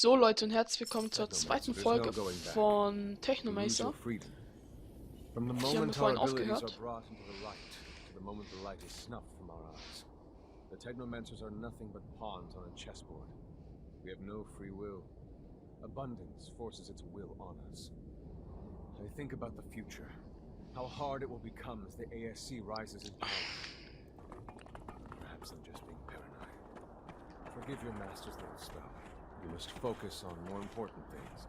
So Leute und herzlich willkommen zur zweiten Folge von Technomancer. Hier haben wir vorhin aufgehört. The Technomancers are nothing but pawns on a chessboard. We have no free will. Abundance forces its will on us. I think about the future, how hard it will become as the ASC rises in power. Perhaps I'm just being paranoid. Forgive your master's little spell. You must focus on more important things.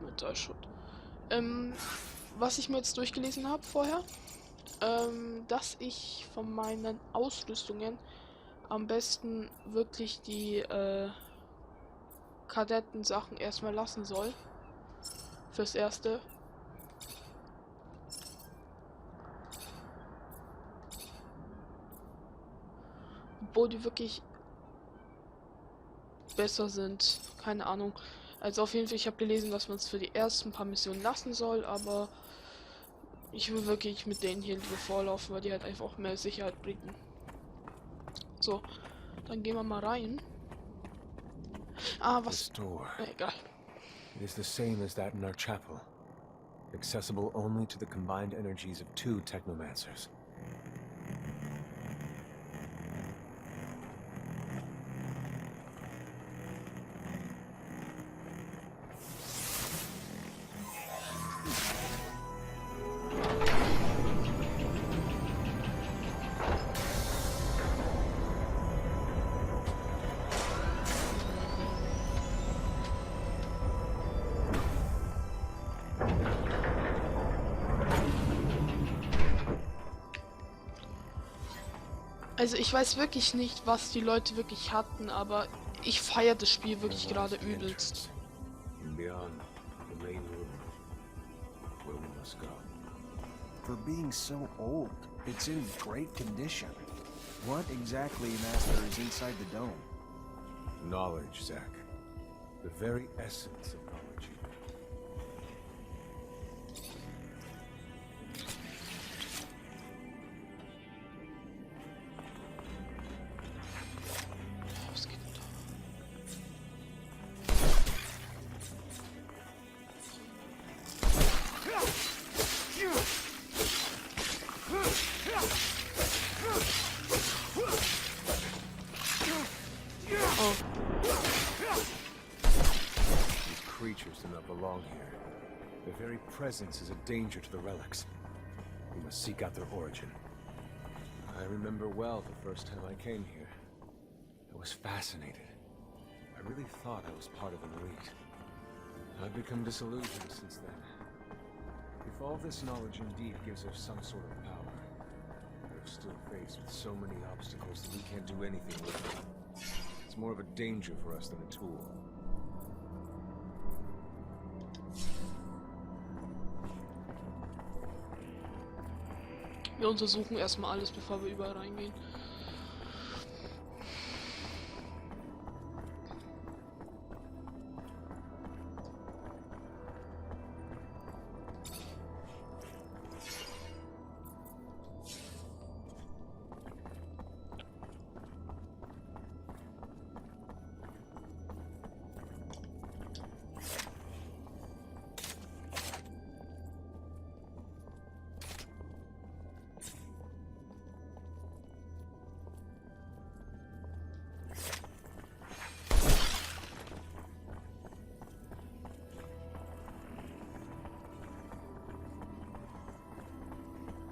Metallschutt. Was ich mir jetzt durchgelesen habe vorher, dass ich von meinen Ausrüstungen am besten wirklich die Kadettensachen erstmal lassen soll. Fürs Erste. Obwohl die wirklich besser sind. Keine Ahnung. Also auf jeden Fall, ich habe gelesen, dass man es für die ersten paar Missionen lassen soll, aber ich will wirklich mit denen hier lieber vorlaufen, weil die halt einfach auch mehr Sicherheit bieten. So, dann gehen wir mal rein. Ah, was? Egal. It is the same as that in our chapel. Accessible only to the combined energies of 2 Technomancers. Also ich weiß wirklich nicht, was die Leute wirklich hatten, aber ich feiere das Spiel wirklich gerade übelst. For being so old, it's in great condition. What exactly, Master, is inside the dome? Knowledge, Zach. The very essence of knowledge. Was geht denn da? Oh. These creatures do not belong here. Their very presence is a danger to the relics. We must seek out their origin. I remember well the first time I came here. I was fascinated. I really thought I was part of an elite. I've become disillusioned since then. If all this knowledge indeed gives us some sort of power, we're still faced with so many obstacles that we can't do anything with them. It's more of a danger for us than a tool. Wir untersuchen erstmal alles, bevor wir überall reingehen.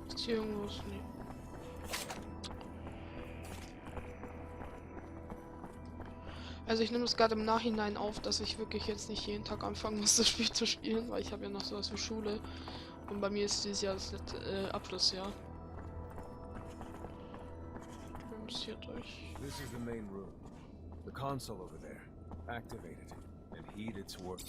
Ist hier irgendwas? Nee. Also ich nehme es gerade im Nachhinein auf, dass ich wirklich jetzt nicht jeden Tag anfangen muss, das Spiel zu spielen, weil ich habe ja noch sowas wie Schule und bei mir ist dieses Jahr das Abschlussjahr. Interessiert euch. This is the main room. The console over there. Activate it and heed its work.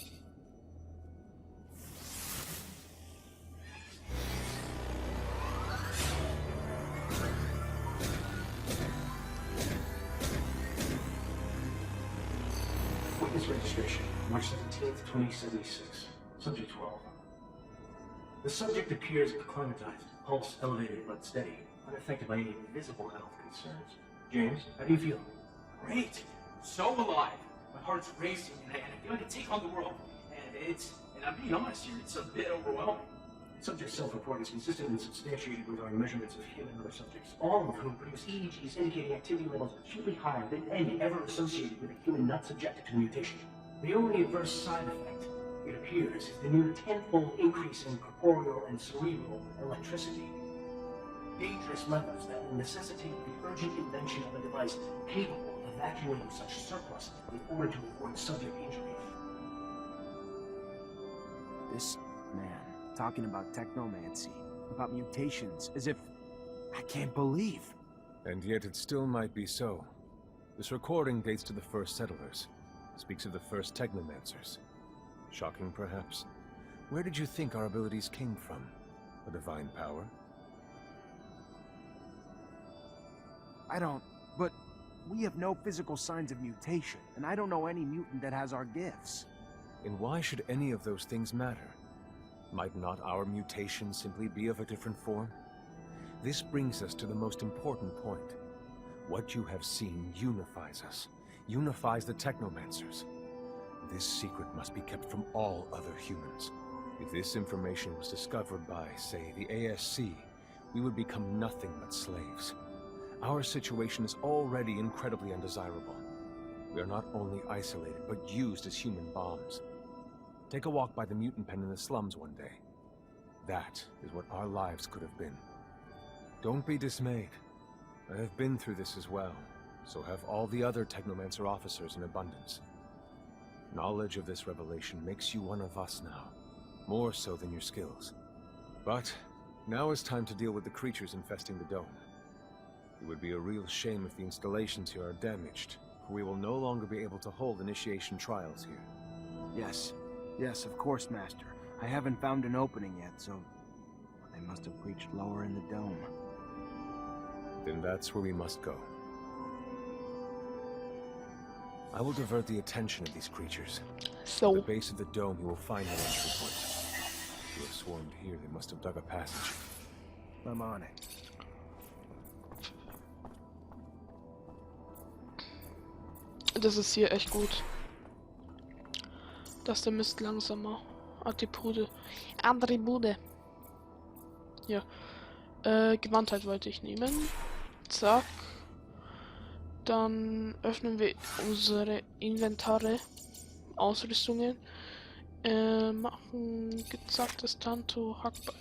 Witness registration, March 17th, 2076. Subject 12. The subject appears acclimatized, pulse elevated but steady, unaffected by any visible health concerns. James, how do you feel? Great. So alive. My heart's racing, and I feel like I can take on the world. And I'm being honest here, it's a bit overwhelming. Subject's self-report is consistent and substantiated with our measurements of him and other subjects, all of whom produce EEGs indicating activity levels acutely higher than any ever associated with a human not subjected to the mutation. The only adverse side effect, it appears, is the near tenfold increase in corporeal and cerebral electricity. Dangerous levels that will necessitate the urgent invention of a device capable of evacuating such surplus in order to avoid subject injury. This man talking about technomancy, about mutations, as if I can't believe. And yet it still might be so. This recording dates to the first settlers. Speaks of the first Technomancers. Shocking, perhaps? Where did you think our abilities came from? A divine power? I don't, but we have no physical signs of mutation, and I don't know any mutant that has our gifts. And why should any of those things matter? Might not our mutation simply be of a different form? This brings us to the most important point. What you have seen unifies us, unifies the Technomancers. This secret must be kept from all other humans. If this information was discovered by, say, the ASC, we would become nothing but slaves. Our situation is already incredibly undesirable. We are not only isolated, but used as human bombs. Take a walk by the mutant pen in the slums one day. That is what our lives could have been. Don't be dismayed. I have been through this as well, so have all the other Technomancer officers in abundance. Knowledge of this revelation makes you one of us now, more so than your skills. But now is time to deal with the creatures infesting the dome. It would be a real shame if the installations here are damaged, for we will no longer be able to hold initiation trials here. Yes, of course, Master. I haven't found an opening yet, so they must have breached lower in the dome. Then that's where we must go. I will divert the attention of these creatures. So, At the base of the dome, you will find an entry point. If you have swarmed here, they must have dug a passage. I'm on it. das ist hier echt gut. Dass der Mist langsamer. Attribute. Ja. Gewandtheit wollte ich nehmen. Zack. Dann öffnen wir unsere Inventare. Ausrüstungen. Machen gezacktes Tanto, Hackbeil.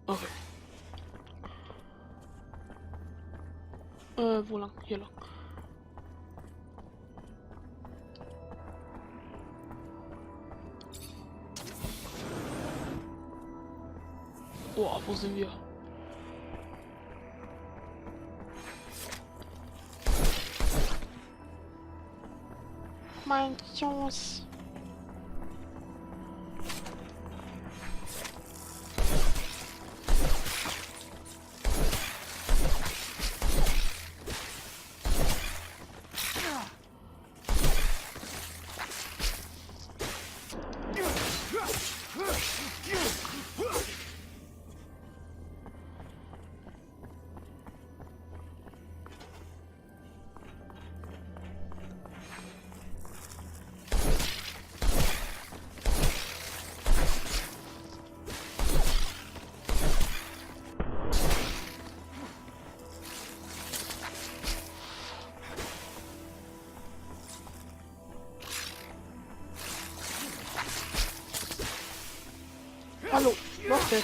Okay. Wo lang? Hier lang. Oh, wo sind wir? Mein Jungs. Hallo, hoffe.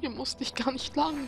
Hier musste ich gar nicht lang.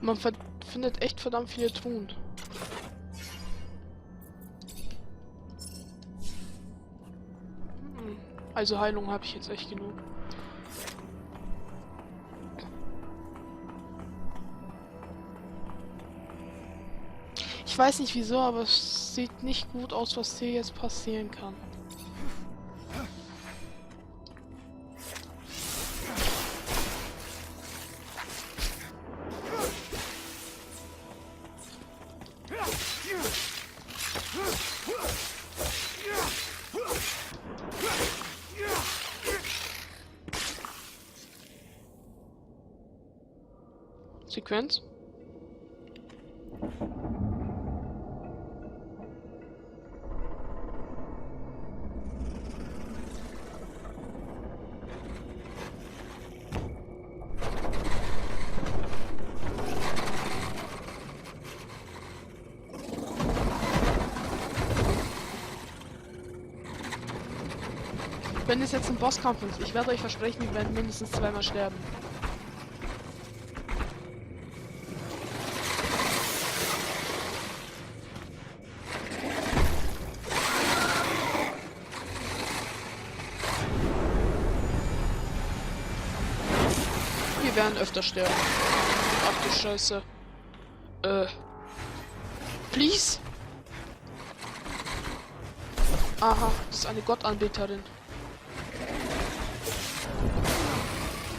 Man findet echt verdammt viele Truhen. Also Heilung habe ich jetzt echt genug. Ich weiß nicht wieso, aber es sieht nicht gut aus, was hier jetzt passieren kann. Sequenz. Wenn es jetzt ein Bosskampf ist, ich werde euch versprechen, wir werden mindestens zweimal sterben. Wir werden öfter sterben. Ach du Scheiße. Please? Aha, das ist eine Gottanbeterin.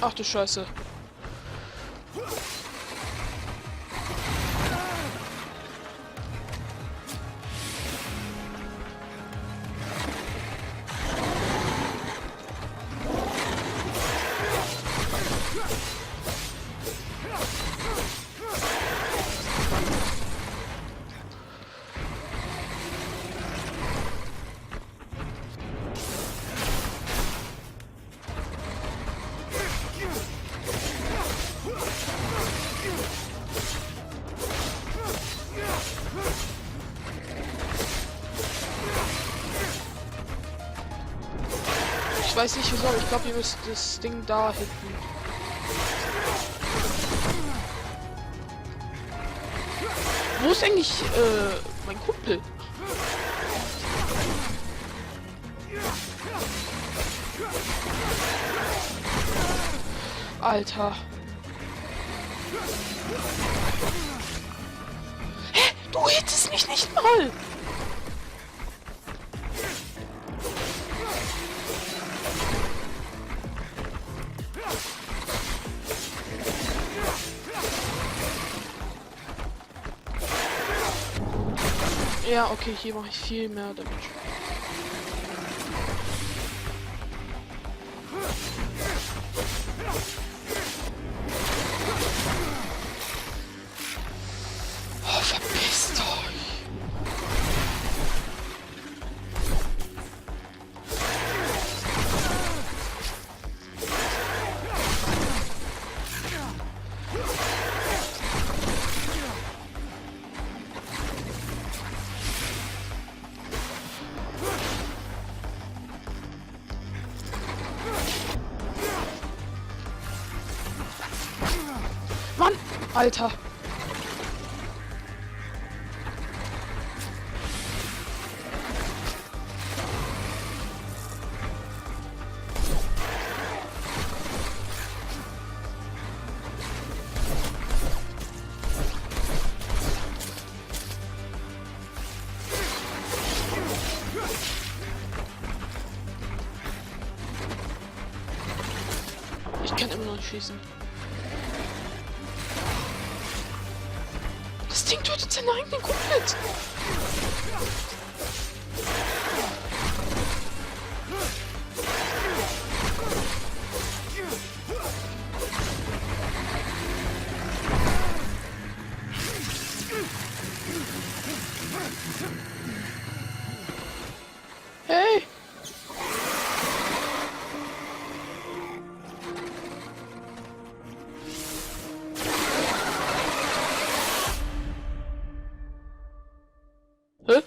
Ach du Scheiße. Ich weiß nicht wieso, aber ich glaube, ihr müsst das Ding da hinten. Wo ist eigentlich, mein Kumpel? Alter. Hä? Du hittest mich nicht mal! Ja, okay, hier mache ich viel mehr Damage. Oh, verpisst euch! Mann! Alter. Ich kann immer noch nicht schießen. Das Ding tötet seine eigenen komplett. Hey! Hä?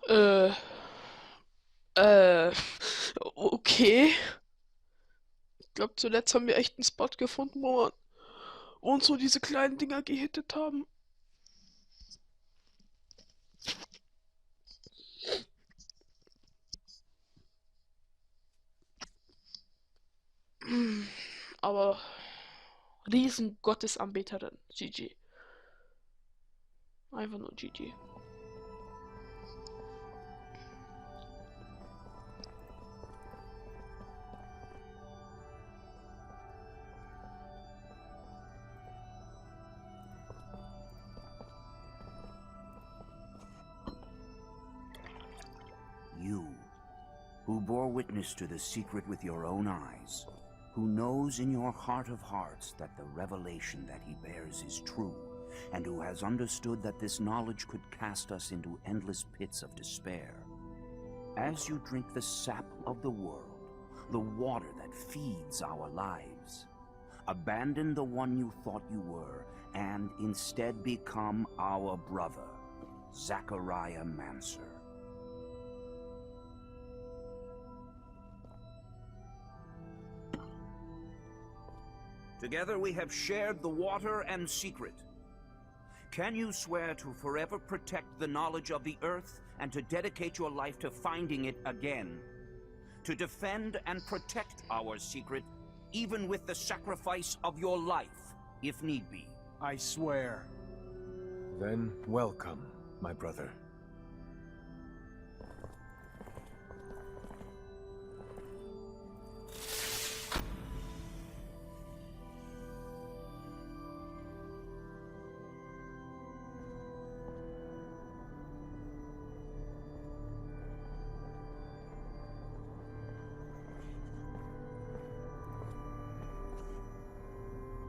Äh, äh, okay. Ich glaube, zuletzt haben wir echt einen Spot gefunden, wo uns so diese kleinen Dinger gehittet haben. Aber Riesengottesanbeterin, GG. Einfach nur GG. You, who bore witness to the secret with your own eyes, who knows in your heart of hearts that the revelation that he bears is true, and who has understood that this knowledge could cast us into endless pits of despair. As you drink the sap of the world, the water that feeds our lives, abandon the one you thought you were, and instead become our brother, Zachariah Mancer. Together we have shared the water and secret. Can you swear to forever protect the knowledge of the earth and to dedicate your life to finding it again? To defend and protect our secret, even with the sacrifice of your life, if need be? I swear. Then welcome, my brother.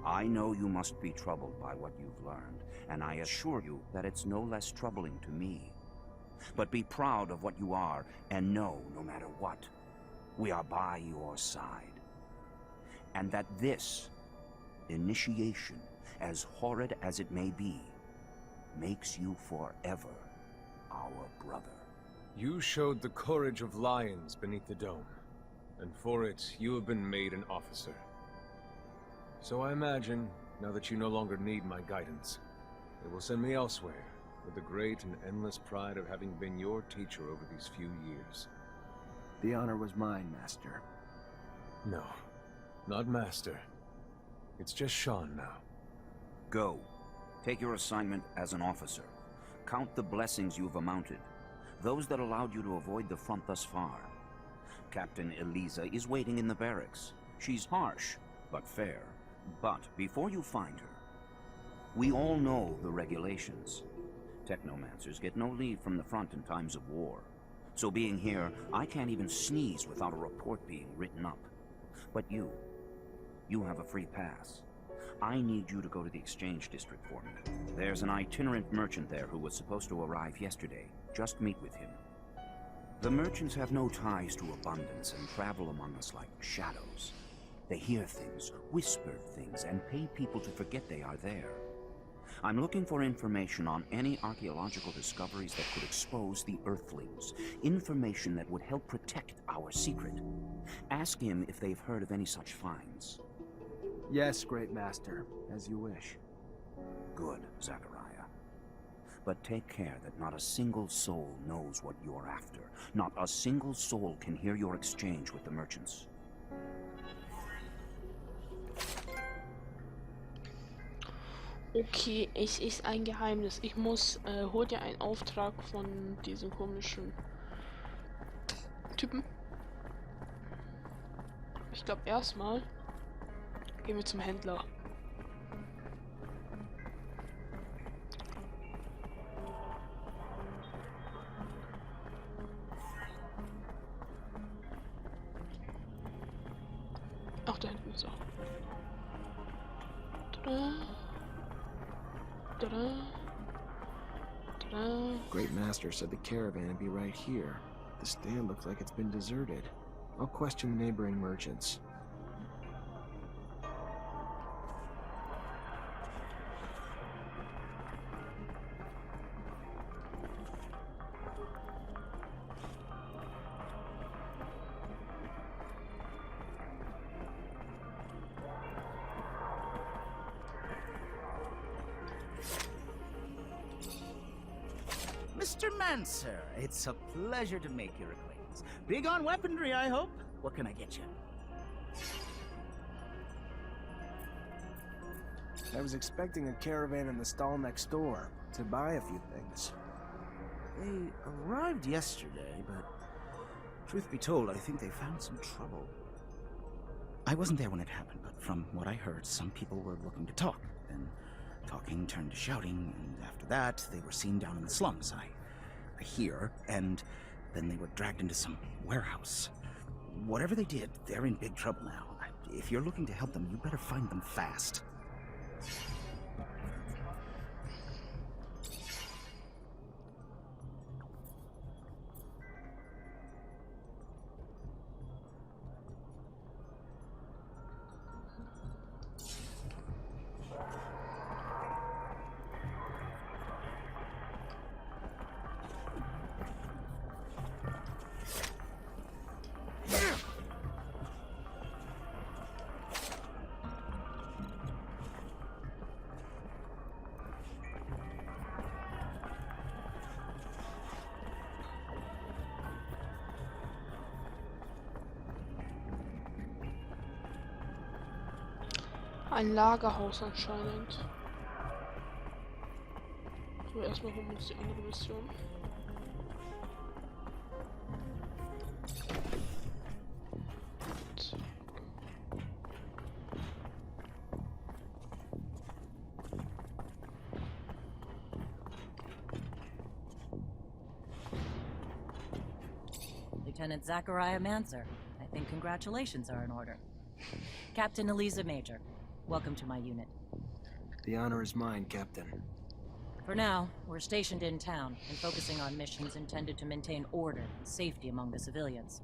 I know you must be troubled by what you've learned, and I assure you that it's no less troubling to me. But be proud of what you are, and know, no matter what, we are by your side. And that this initiation, as horrid as it may be, makes you forever our brother. You showed the courage of lions beneath the dome, and for it, you have been made an officer. So I imagine, now that you no longer need my guidance, it will send me elsewhere, with the great and endless pride of having been your teacher over these few years. The honor was mine, Master. No, not Master. It's just Sean now. Go. Take your assignment as an officer. Count the blessings you've amounted, those that allowed you to avoid the front thus far. Captain Elisa is waiting in the barracks. She's harsh, but fair. But before you find her, we all know the regulations. Technomancers get no leave from the front in times of war. So being here, I can't even sneeze without a report being written up. But you have a free pass. I need you to go to the exchange district for me. There's an itinerant merchant there who was supposed to arrive yesterday. Just meet with him. The merchants have no ties to abundance and travel among us like shadows. They hear things, whisper things, and pay people to forget they are there. I'm looking for information on any archaeological discoveries that could expose the Earthlings. Information that would help protect our secret. Ask him if they've heard of any such finds. Yes, Great Master, as you wish. Good, Zachariah. But take care that not a single soul knows what you're after. Not a single soul can hear your exchange with the merchants. Okay, es ist ein Geheimnis. Ich muss, hol dir einen Auftrag von diesem komischen Typen. Ich glaube, erstmal gehen wir zum Händler. Ach, da hinten ist er. Tada. Tada. Tada. Great Master said the caravan would be right here. The stand looks like it's been deserted. I'll question the neighboring merchants. Mr. Mancer, it's a pleasure to make your acquaintance. Big on weaponry, I hope? What can I get you? I was expecting a caravan in the stall next door to buy a few things. They arrived yesterday, but truth be told, I think they found some trouble. I wasn't there when it happened, but from what I heard, some people were looking to talk. Then talking turned to shouting, and after that, they were seen down in the slums. I hear, and then they were dragged into some warehouse. Whatever they did, they're in big trouble now. If you're looking to help them, you better find them fast. Ein Lagerhaus anscheinend. So, erstmal holen wir uns die andere Mission. Lieutenant Zachariah Mancer. I think congratulations are in order. Captain Elisa Major. Welcome to my unit. The honor is mine, Captain. For now, we're stationed in town and focusing on missions intended to maintain order and safety among the civilians.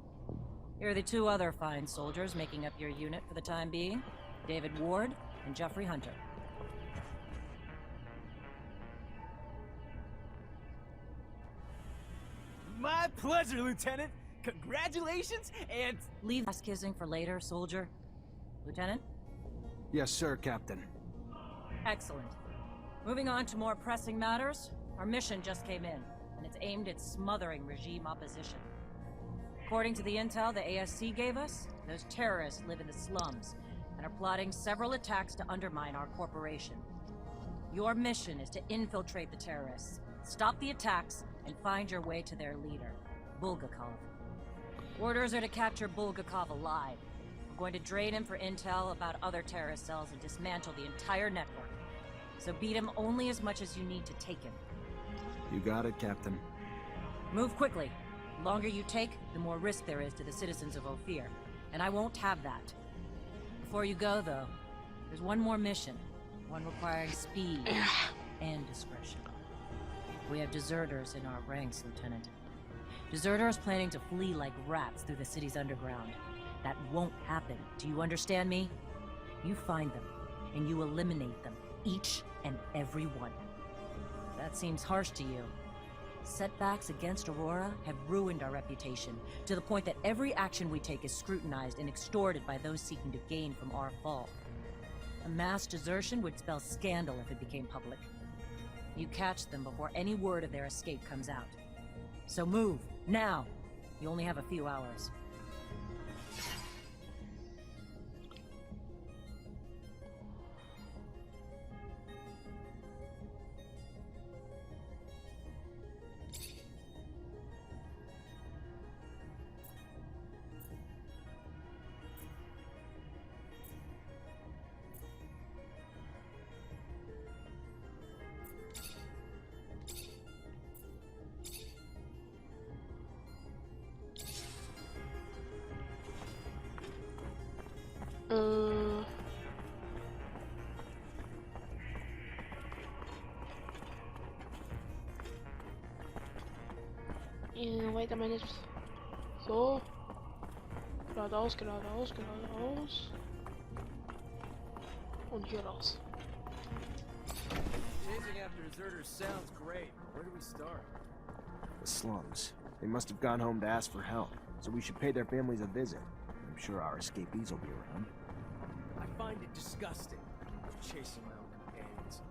Here are the two other fine soldiers making up your unit for the time being, David Ward and Jeffrey Hunter. My pleasure, Lieutenant. Congratulations, and... Leave ass kissing for later, soldier. Lieutenant? Yes, sir, Captain. Excellent. Moving on to more pressing matters, our mission just came in, and it's aimed at smothering regime opposition. According to the intel the ASC gave us, those terrorists live in the slums and are plotting several attacks to undermine our corporation. Your mission is to infiltrate the terrorists, stop the attacks, and find your way to their leader, Bulgakov. Orders are to capture Bulgakov alive. We're going to drain him for intel about other terrorist cells and dismantle the entire network. So beat him only as much as you need to take him. You got it, Captain. Move quickly. The longer you take, the more risk there is to the citizens of Ophir. And I won't have that. Before you go, though, there's one more mission. One requiring speed and discretion. We have deserters in our ranks, Lieutenant. Deserters planning to flee like rats through the city's underground. That won't happen. Do you understand me? You find them, and you eliminate them. Each and every one. That seems harsh to you. Setbacks against Aurora have ruined our reputation, to the point that every action we take is scrutinized and extorted by those seeking to gain from our fall. A mass desertion would spell scandal if it became public. You catch them before any word of their escape comes out. So move, now! You only have a few hours. Wait a minute. So. Geradeaus, geradeaus, geradeaus. Und hier raus. Chasing after deserters sounds great. Where do we start? The slums. They must have gone home to ask for help, so we should pay their families a visit. I'm sure our escapees will be around. I find it disgusting. Chasing my own companions.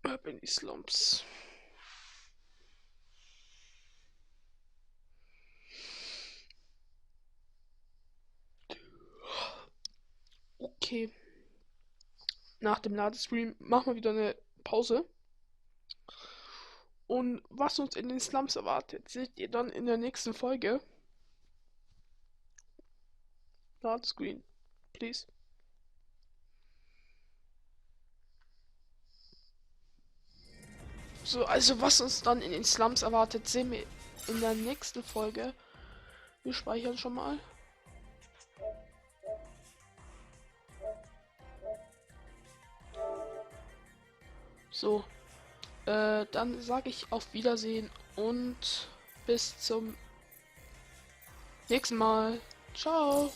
Ab in die Slums. Okay. Nach dem Ladestream machen wir wieder eine Pause. Und was uns in den Slums erwartet, seht ihr dann in der nächsten Folge. Ladescreen, please. So, also was uns dann in den Slums erwartet, sehen wir in der nächsten Folge. Wir speichern schon mal. So, dann sage ich auf Wiedersehen und bis zum nächsten Mal. Ciao.